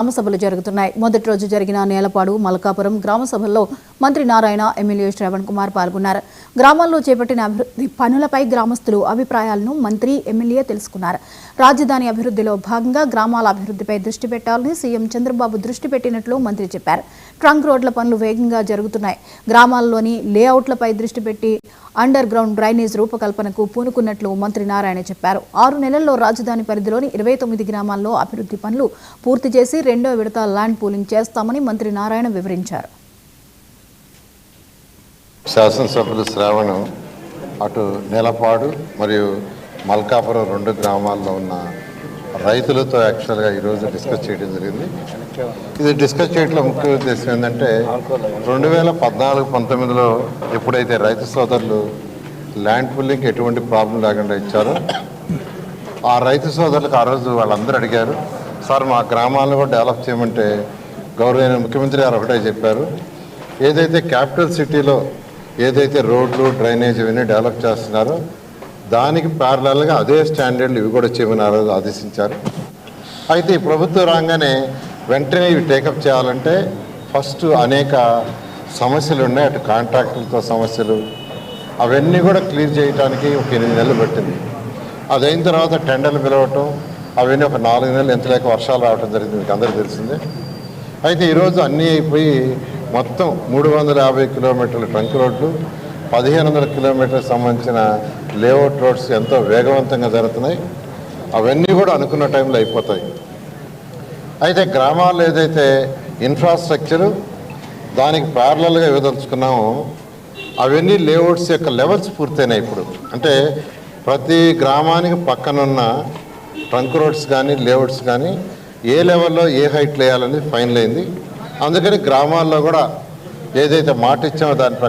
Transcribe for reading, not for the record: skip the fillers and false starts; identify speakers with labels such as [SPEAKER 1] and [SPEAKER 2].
[SPEAKER 1] గ్రామ సభలు జరుగుతున్నాయి. మొదటి రోజు జరిగిన నేలపాడు మల్కాపురం గ్రామ సభల్లో మంత్రి నారాయణ, ఎమ్మెల్యే శ్రవణ్ కుమార్ పాల్గొన్నారు. గ్రామాల్లో చేపట్టిన అభివృద్ధి పనులపై గ్రామస్తులు అభిప్రాయాలను మంత్రి, ఎమ్మెల్యే తెలుసుకున్నారు. రాజధాని అభివృద్ధిలో భాగంగా గ్రామాల అభివృద్ధిపై దృష్టి పెట్టాలని సీఎం చంద్రబాబు దృష్టి పెట్టినట్లు మంత్రి చెప్పారు. ట్రంక్ రోడ్ల పనులు వేగంగా జరుగుతున్నాయి. గ్రామాల్లోని లేఅవుట్లపై దృష్టి పెట్టి అండర్ గ్రౌండ్ డ్రైనేజ్ రూపకల్పనకు పూనుకున్నట్లు మంత్రి నారాయణ చెప్పారు. 6 నెలల్లో రాజధాని పరిధిలోని 29 గ్రామాల్లో అభివృద్ధి పనులు పూర్తి చేసి రెండో విడత ల్యాండ్ పూలింగ్ చేస్తామని మంత్రి నారాయణ వివరించారు.
[SPEAKER 2] శాసనసభ్యులు శ్రావణ్ అటు నేలపాడు మరియు మల్కాపురం 2 గ్రామాల్లో ఉన్న రైతులతో యాక్చువల్గా ఈరోజు డిస్కస్ చేయడం జరిగింది. ఇది డిస్కస్ చేయడంలో ముఖ్య ఉద్దేశం ఏంటంటే 2014-19లో ఎప్పుడైతే రైతు సోదరులు ల్యాండ్ పూలింగ్కి ఎటువంటి ప్రాబ్లం లేకుండా ఇచ్చారో ఆ రైతు సోదరులకు ఆ రోజు వాళ్ళందరూ అడిగారు, సార్ మా గ్రామాలను కూడా డెవలప్ చేయమంటే గౌరవనీయ ముఖ్యమంత్రి గారు ఒకటే చెప్పారు, ఏదైతే క్యాపిటల్ సిటీలో ఏదైతే రోడ్లు డ్రైనేజ్ ఇవన్నీ డెవలప్ చేస్తున్నారో దానికి ప్యారలల్గా అదే స్టాండర్డ్లు ఇవి కూడా చేయమని ఆ రోజు ఆదేశించారు. అయితే ఈ ప్రభుత్వం రాగానే వెంటనే ఇవి టేకప్ చేయాలంటే ఫస్ట్ అనేక సమస్యలు ఉన్నాయి. అటు కాంట్రాక్టులతో సమస్యలు అవన్నీ కూడా క్లియర్ చేయడానికి ఒక 8 నెలలు పట్టింది. అది అయిన తర్వాత టెండర్లు పిలవటం అవన్నీ ఒక 4 నెలలు ఎంత లేక వర్షాలు రావడం జరిగింది, మీకు అందరికీ తెలిసిందే. అయితే ఈరోజు అన్నీ అయిపోయి మొత్తం 350 కిలోమీటర్ల ట్రంక్ రోడ్లు, 1500 కిలోమీటర్లకు సంబంధించిన లేఅవుట్ రోడ్స్ ఎంతో వేగవంతంగా జరుగుతున్నాయి. అవన్నీ కూడా అనుకున్న టైంలో అయిపోతాయి. అయితే గ్రామాల్లో ఏదైతే ఇన్ఫ్రాస్ట్రక్చరు దానికి ప్యారలల్గా ఇవ్వదలుచుకున్నామో అవన్నీ లేఅవుట్స్ యొక్క లెవెల్స్ పూర్తయినాయి. ఇప్పుడు అంటే ప్రతి గ్రామానికి పక్కనున్న ట్రంక్ రోడ్స్ కానీ లేఅవుట్స్ కానీ ఏ లెవెల్లో ఏ హైట్లు వేయాలనేది ఫైనల్ అయింది. అందుకని గ్రామాల్లో కూడా ఏదైతే మాట ఇచ్చామో దాని ప్రకారం